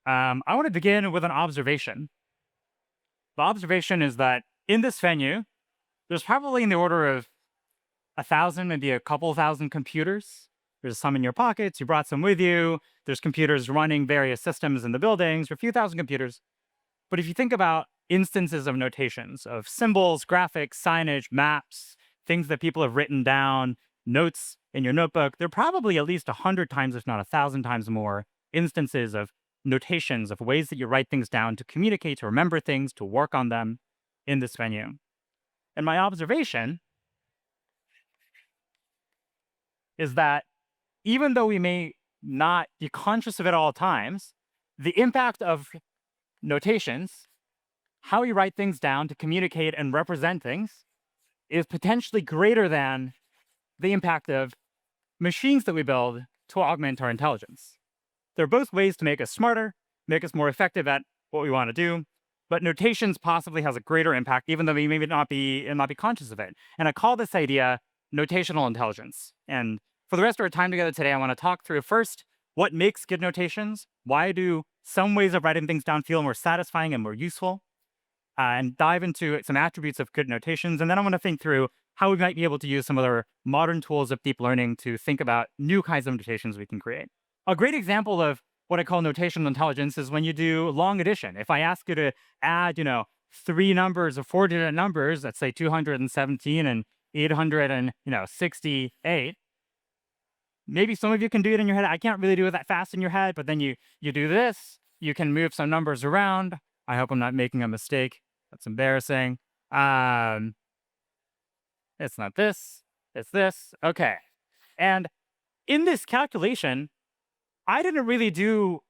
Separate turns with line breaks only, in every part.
I want to begin with an observation. The observation is that in this venue, there's probably in the order of 1,000, maybe a couple thousand computers. There's some in your pockets. You brought some with you. There's computers running various systems in the buildings, a few thousand computers. But if you think about instances of notations, of symbols, graphics, signage, maps, things that people have written down, notes in your notebook, there are probably at least 100 times, if not 1,000 times more, instances of notations, of ways that you write things down to communicate, to remember things, to work on them in this venue. And my observation is that even though we may not be conscious of it at all times, the impact of notations, how we write things down to communicate and represent things, is potentially greater than the impact of machines that we build to augment our intelligence. They're both ways to make us smarter, make us more effective at what we want to do, but notations possibly has a greater impact, even though we may not be conscious of it. And I call this idea notational intelligence. And for the rest of our time together today, I want to talk through first what makes good notations, why do some ways of writing things down feel more satisfying and more useful, and dive into some attributes of good notations. And then I want to think through how we might be able to use some other modern tools of deep learning to think about new kinds of notations we can create. A great example of what I call notational intelligence is when you do long addition. If I ask you to add, 3 numbers or 4-digit numbers, let's say 217 and 868, maybe some of you can do it in your head. I can't really do it that fast in your head, but then you do this. You can move some numbers around. I hope I'm not making a mistake. That's embarrassing. It's not this. It's this. Okay. And in this calculation, I didn't really do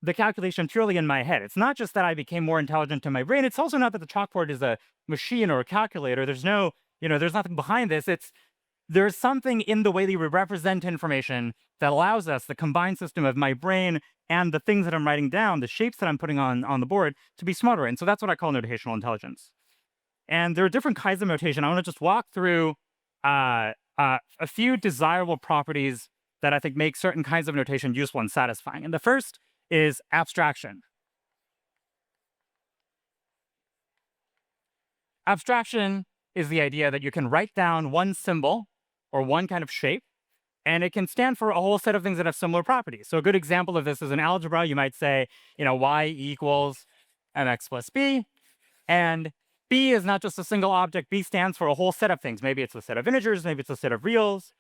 the calculation purely in my head. It's not just that I became more intelligent in my brain. It's also not that the chalkboard is a machine or a calculator. There's no, there's nothing behind this. There's something in the way that we represent information that allows us, the combined system of my brain and the things that I'm writing down, the shapes that I'm putting on the board, to be smarter. And so that's what I call notational intelligence. And there are different kinds of notation. I want to just walk through a few desirable properties that I think make certain kinds of notation useful and satisfying. And the first is abstraction. Abstraction is the idea that you can write down one symbol or one kind of shape, and it can stand for a whole set of things that have similar properties. So a good example of this is in algebra. You might say, y equals mx plus b, and b is not just a single object. B stands for a whole set of things. Maybe it's a set of integers, maybe it's a set of reals.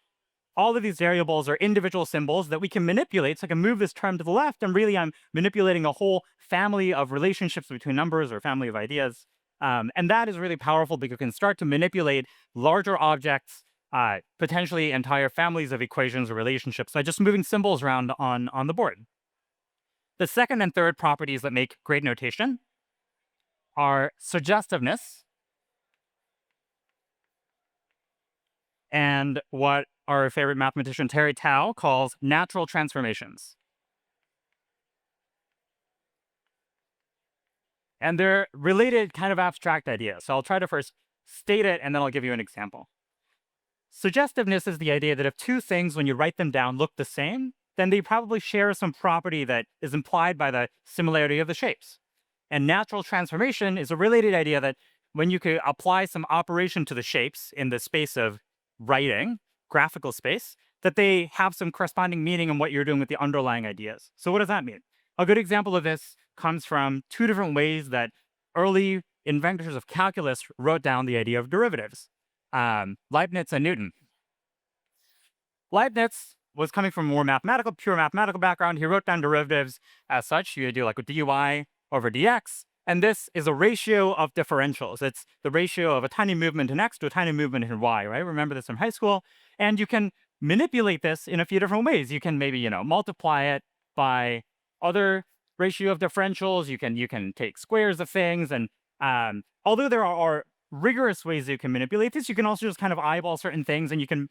All of these variables are individual symbols that we can manipulate. So I can move this term to the left, and really I'm manipulating a whole family of relationships between numbers or family of ideas. And that is really powerful because you can start to manipulate larger objects, potentially entire families of equations or relationships by just moving symbols around on the board. The second and third properties that make great notation are suggestiveness and what our favorite mathematician Terry Tao calls natural transformations. And they're related kind of abstract ideas. So I'll try to first state it, and then I'll give you an example. Suggestiveness is the idea that if two things, when you write them down, look the same, then they probably share some property that is implied by the similarity of the shapes. And natural transformation is a related idea that when you could apply some operation to the shapes in the space of writing, graphical space, that they have some corresponding meaning in what you're doing with the underlying ideas. So what does that mean? A good example of this comes from two different ways that early inventors of calculus wrote down the idea of derivatives. Leibniz and Newton. Leibniz was coming from a more pure mathematical background. He wrote down derivatives as such. You do like a dy over dx. And this is a ratio of differentials. It's the ratio of a tiny movement in x to a tiny movement in y, right? Remember this from high school. And you can manipulate this in a few different ways. You can maybe, multiply it by other ratio of differentials. You can take squares of things. And although there are rigorous ways you can manipulate this, you can also just kind of eyeball certain things, and you can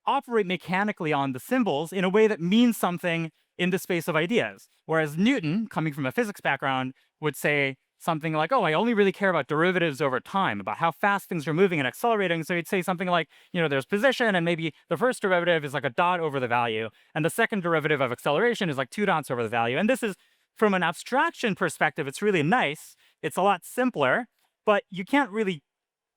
operate mechanically on the symbols in a way that means something in the space of ideas. Whereas Newton, coming from a physics background, would say something like, oh, I only really care about derivatives over time, about how fast things are moving and accelerating. So he'd say something like, there's position, and maybe the first derivative is like a dot over the value, and the second derivative of acceleration is like 2 dots over the value. And this is from an abstraction perspective, it's really nice. It's a lot simpler, but you can't really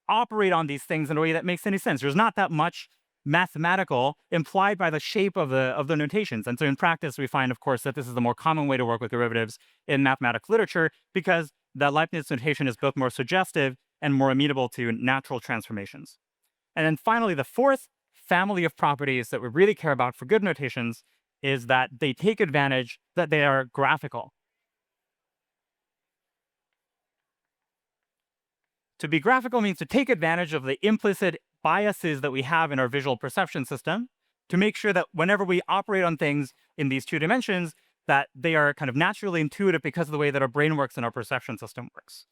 operate on these things in a way that makes any sense. There's not that much mathematical implied by the shape of the notations. And so in practice, we find, of course, that this is the more common way to work with derivatives in mathematical literature because the Leibniz notation is both more suggestive and more amenable to natural transformations. And then finally, the fourth family of properties that we really care about for good notations is that they take advantage, that they are graphical. To be graphical means to take advantage of the implicit biases that we have in our visual perception system to make sure that whenever we operate on things in these two dimensions, that they are kind of naturally intuitive because of the way that our brain works and our perception system works.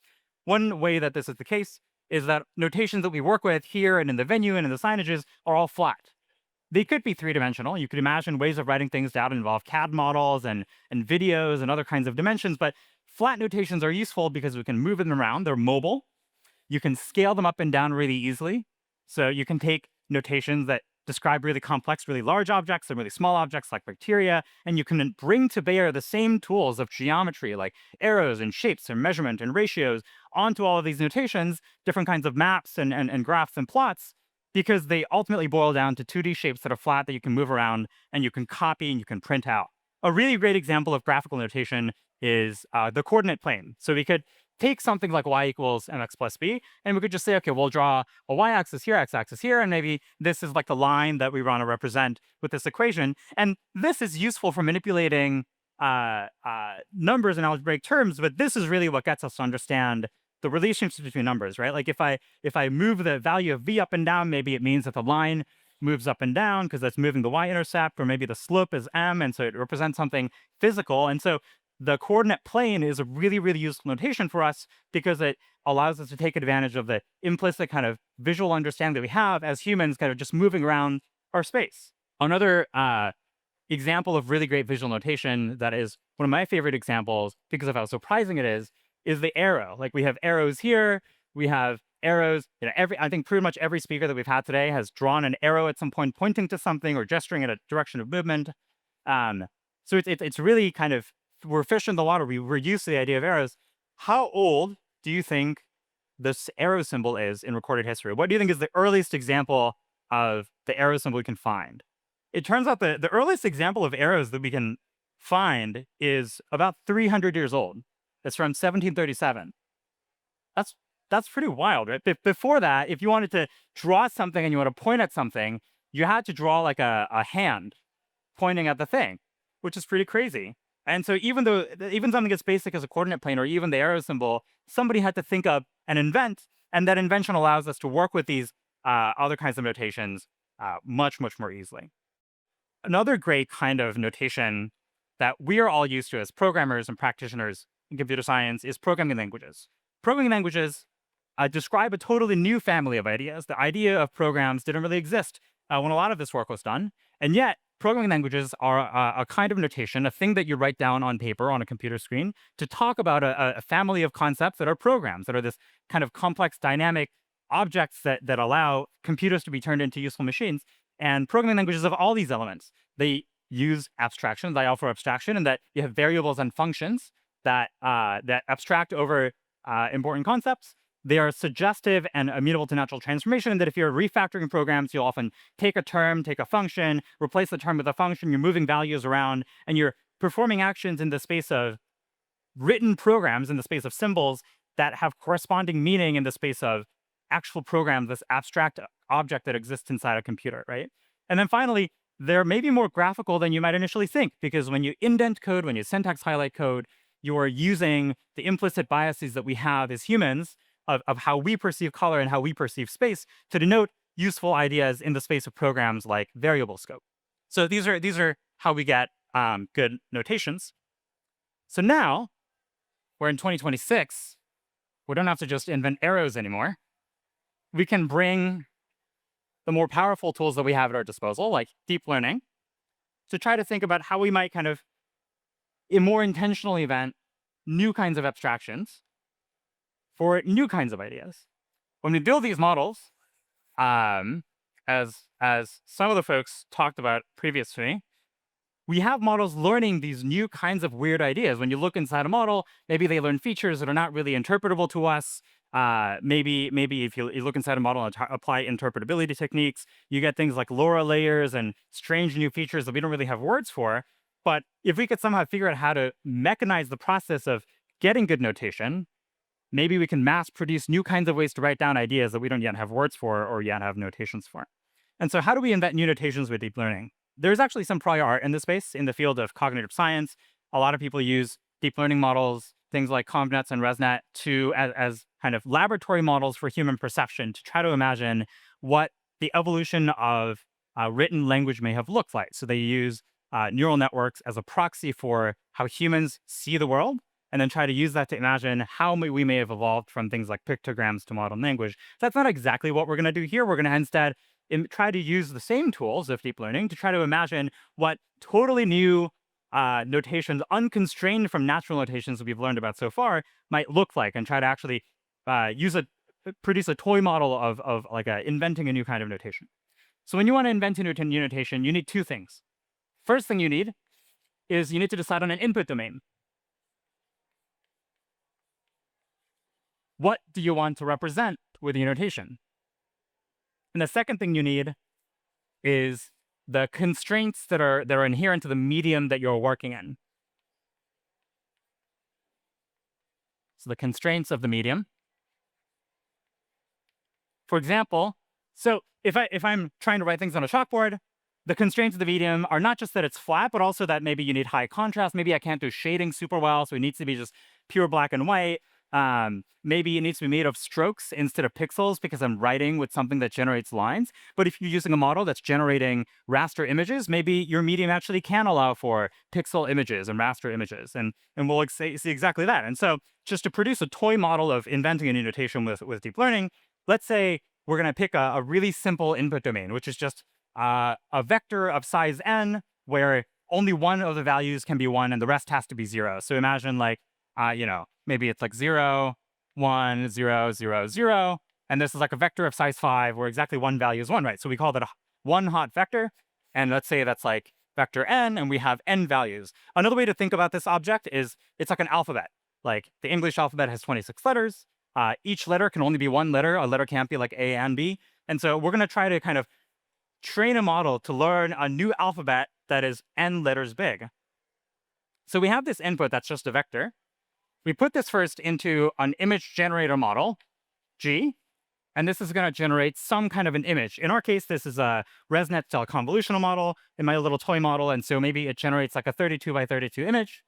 One way that this is the case is that notations that we work with here and in the venue and in the signages are all flat. They could be three-dimensional. You could imagine ways of writing things down involve CAD models and videos and other kinds of dimensions, but flat notations are useful because we can move them around. They're mobile. You can scale them up and down really easily. So you can take notations that describe really complex, really large objects and really small objects like bacteria, and you can bring to bear the same tools of geometry like arrows and shapes and measurement and ratios onto all of these notations, different kinds of maps and graphs and plots, because they ultimately boil down to 2D shapes that are flat that you can move around and you can copy and you can print out. A really great example of graphical notation is the coordinate plane. So we could take something like y equals mx plus b, and we could just say, okay, we'll draw a y-axis here, x-axis here, and maybe this is like the line that we want to represent with this equation. And this is useful for manipulating numbers in algebraic terms, but this is really what gets us to understand the relationships between numbers, right? Like if I move the value of v up and down, maybe it means that the line moves up and down because that's moving the y-intercept, or maybe the slope is m, and so it represents something physical. And so the coordinate plane is a really, really useful notation for us because it allows us to take advantage of the implicit kind of visual understanding that we have as humans kind of just moving around our space. Another example of really great visual notation that is one of my favorite examples because of how surprising it is the arrow. Like we have arrows here, we have arrows, I think pretty much every speaker that we've had today has drawn an arrow at some point pointing to something or gesturing in a direction of movement. So it's really kind of, we're fish in the water. We're used to the idea of arrows. How old do you think this arrow symbol is in recorded history? What do you think is the earliest example of the arrow symbol we can find? It turns out the earliest example of arrows that we can find is about 300 years old. It's from 1737. That's pretty wild, right? Before that, if you wanted to draw something and you want to point at something, you had to draw like a hand pointing at the thing, which is pretty crazy. And so even something as basic as a coordinate plane or even the arrow symbol, somebody had to think up and invent, and that invention allows us to work with these other kinds of notations much, much more easily. Another great kind of notation that we are all used to as programmers and practitioners in computer science is programming languages. Programming languages describe a totally new family of ideas. The idea of programs didn't really exist when a lot of this work was done, and yet programming languages are a kind of notation, a thing that you write down on paper on a computer screen to talk about a family of concepts that are programs, that are this kind of complex, dynamic objects that allow computers to be turned into useful machines. And programming languages have all these elements. They use abstraction, they offer abstraction, and that you have variables and functions that abstract over important concepts. They are suggestive and amenable to natural transformation, and that if you're refactoring programs, you'll often take a term, take a function, replace the term with a function, you're moving values around, and you're performing actions in the space of written programs, in the space of symbols that have corresponding meaning in the space of actual programs, this abstract object that exists inside a computer, right? And then finally, they're maybe more graphical than you might initially think, because when you indent code, when you syntax highlight code, you are using the implicit biases that we have as humans of how we perceive color and how we perceive space to denote useful ideas in the space of programs like variable scope. So these are how we get good notations. So now we're in 2026. We don't have to just invent arrows anymore. We can bring the more powerful tools that we have at our disposal, like deep learning, to try to think about how we might kind of more intentionally invent new kinds of abstractions for new kinds of ideas. When we build these models, as some of the folks talked about previously, we have models learning these new kinds of weird ideas. When you look inside a model, maybe they learn features that are not really interpretable to us. Maybe if you look inside a model and apply interpretability techniques, you get things like LoRa layers and strange new features that we don't really have words for. But if we could somehow figure out how to mechanize the process of getting good notation, maybe we can mass produce new kinds of ways to write down ideas that we don't yet have words for or yet have notations for. And so how do we invent new notations with deep learning? There's actually some prior art in this space in the field of cognitive science. A lot of people use deep learning models, things like ConvNets and ResNet, as kind of laboratory models for human perception to try to imagine what the evolution of written language may have looked like. So they use neural networks as a proxy for how humans see the world, and then try to use that to imagine how we may have evolved from things like pictograms to modern language. That's not exactly what we're going to do here. We're going to instead try to use the same tools of deep learning to try to imagine what totally new notations, unconstrained from natural notations that we've learned about so far, might look like, and try to actually produce a toy model of like inventing a new kind of notation. So when you want to invent a new notation, you need two things. First thing you need is you need to decide on an input domain. What do you want to represent with your notation? And the second thing you need is the constraints that are inherent to the medium that you're working in. So the constraints of the medium. For example, so if I'm trying to write things on a chalkboard, the constraints of the medium are not just that it's flat, but also that maybe you need high contrast. Maybe I can't do shading super well, so it needs to be just pure black and white. Maybe it needs to be made of strokes instead of pixels because I'm writing with something that generates lines. But if you're using a model that's generating raster images, maybe your medium actually can allow for pixel images and raster images. And we'll see exactly that. And so just to produce a toy model of inventing a new notation with deep learning, let's say we're going to pick a really simple input domain, which is just a vector of size n, where only one of the values can be 1 and the rest has to be 0. So imagine like, maybe it's like 0, 1, 0, 0, 0. And this is like a vector of size 5 where exactly one value is 1, right? So we call that one hot vector. And let's say that's like vector n, and we have n values. Another way to think about this object is it's like an alphabet. Like the English alphabet has 26 letters. Each letter can only be one letter. A letter can't be like A and B. And so we're going to try to kind of train a model to learn a new alphabet that is n letters big. So we have this input that's just a vector. We put this first into an image generator model, G, and this is going to generate some kind of an image. In our case, this is a ResNet style convolutional model in my little toy model, and so maybe it generates like a 32 by 32 image.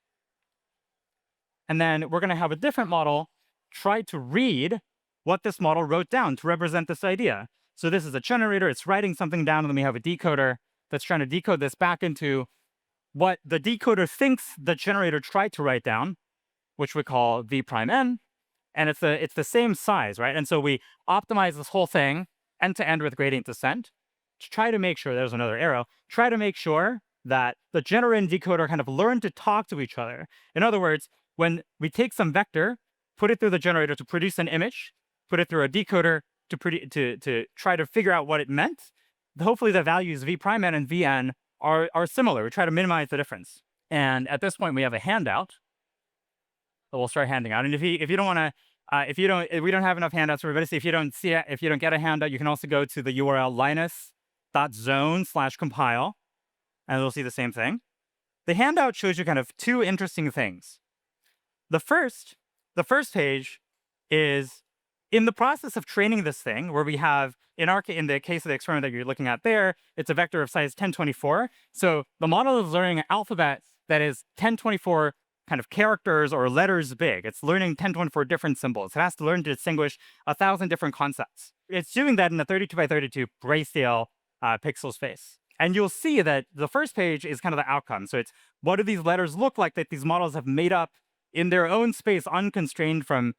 And then we're going to have a different model try to read what this model wrote down to represent this idea. So this is a generator, it's writing something down, and then we have a decoder that's trying to decode this back into what the decoder thinks the generator tried to write down, which we call v prime n, and it's the same size, right? And so we optimize this whole thing end to end with gradient descent to try to make sure, there's another arrow, try to make sure that the generator and decoder kind of learn to talk to each other. In other words, when we take some vector, put it through the generator to produce an image, put it through a decoder to try to figure out what it meant, hopefully the values v prime n and vn are similar. We try to minimize the difference. And at this point, we have a handout. So we'll start handing out. And if you don't want to, if we don't have enough handouts for everybody. So if you don't see it, if you don't get a handout, you can also go to the URL linus.zone/compile, and you'll see the same thing. The handout shows you kind of two interesting things. The first page is in the process of training this thing, where we have, in the case of the experiment that you're looking at there, it's a vector of size 1024. So the model is learning an alphabet that is 1024 kind of characters or letters big. It's learning 1024 different symbols. It has to learn to distinguish 1,000 different concepts. It's doing that in a 32 by 32 grayscale pixel space. And you'll see that the first page is kind of the outcome. So it's what do these letters look like that these models have made up in their own space, unconstrained from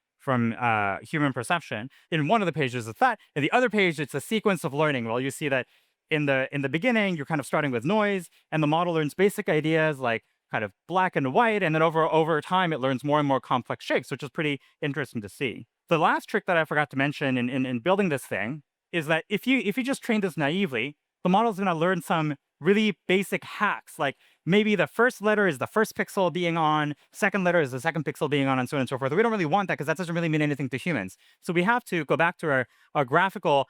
human perception. In one of the pages, it's that. In the other page, it's a sequence of learning. Well, you see that in the beginning, you're kind of starting with noise, and the model learns basic ideas like kind of black and white, and then over time, it learns more and more complex shapes, which is pretty interesting to see. The last trick that I forgot to mention in building this thing is that if you just train this naively, the model is going to learn some really basic hacks, like maybe the first letter is the first pixel being on, second letter is the second pixel being on, and so on and so forth. We don't really want that because that doesn't really mean anything to humans. So we have to go back to our graphical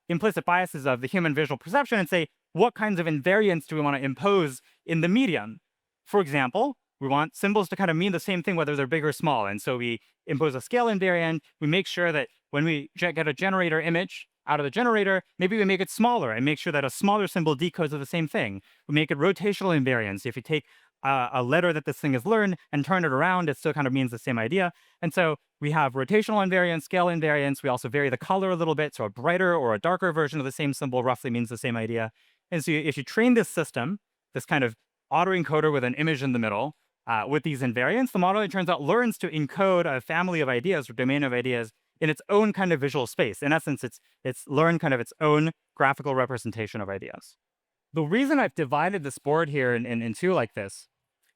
implicit biases of the human visual perception and say, what kinds of invariants do we want to impose in the medium? For example, we want symbols to kind of mean the same thing, whether they're big or small. And so we impose a scale invariant. We make sure that when we get a generator image out of the generator, maybe we make it smaller and make sure that a smaller symbol decodes of the same thing. We make it rotational invariance. If you take a letter that this thing has learned and turn it around, it still kind of means the same idea. And so we have rotational invariance, scale invariance. We also vary the color a little bit. So a brighter or a darker version of the same symbol roughly means the same idea. And so if you train this system, this kind of autoencoder with an image in the middle, with these invariants, the model, it turns out, learns to encode a family of ideas or domain of ideas in its own kind of visual space. In essence, it's learned kind of its own graphical representation of ideas. The reason I've divided this board here in two like this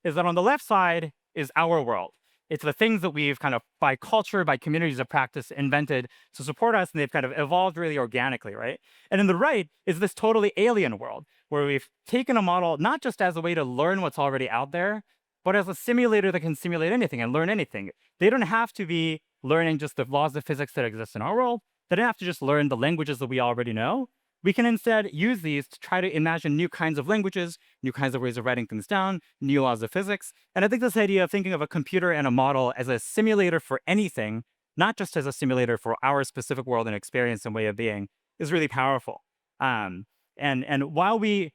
is that on the left side is our world. It's the things that we've kind of, by culture, by communities of practice, invented to support us, and they've kind of evolved really organically, right? And in the right is this totally alien world, where we've taken a model not just as a way to learn what's already out there, but as a simulator that can simulate anything and learn anything. They don't have to be learning just the laws of physics that exist in our world. They don't have to just learn the languages that we already know. We can instead use these to try to imagine new kinds of languages, new kinds of ways of writing things down, new laws of physics. And I think this idea of thinking of a computer and a model as a simulator for anything, not just as a simulator for our specific world and experience and way of being, is really powerful. And while we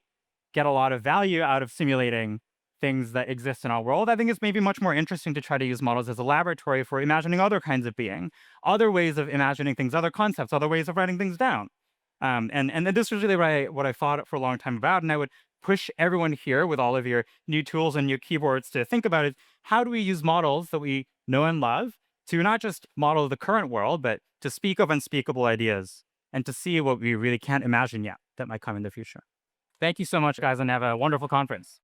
get a lot of value out of simulating things that exist in our world, I think it's maybe much more interesting to try to use models as a laboratory for imagining other kinds of being, other ways of imagining things, other concepts, other ways of writing things down. And this was really what I thought for a long time about. And I would push everyone here with all of your new tools and new keyboards to think about it. How do we use models that we know and love to not just model the current world, but to speak of unspeakable ideas and to see what we really can't imagine yet that might come in the future? Thank you so much, guys, and have a wonderful conference.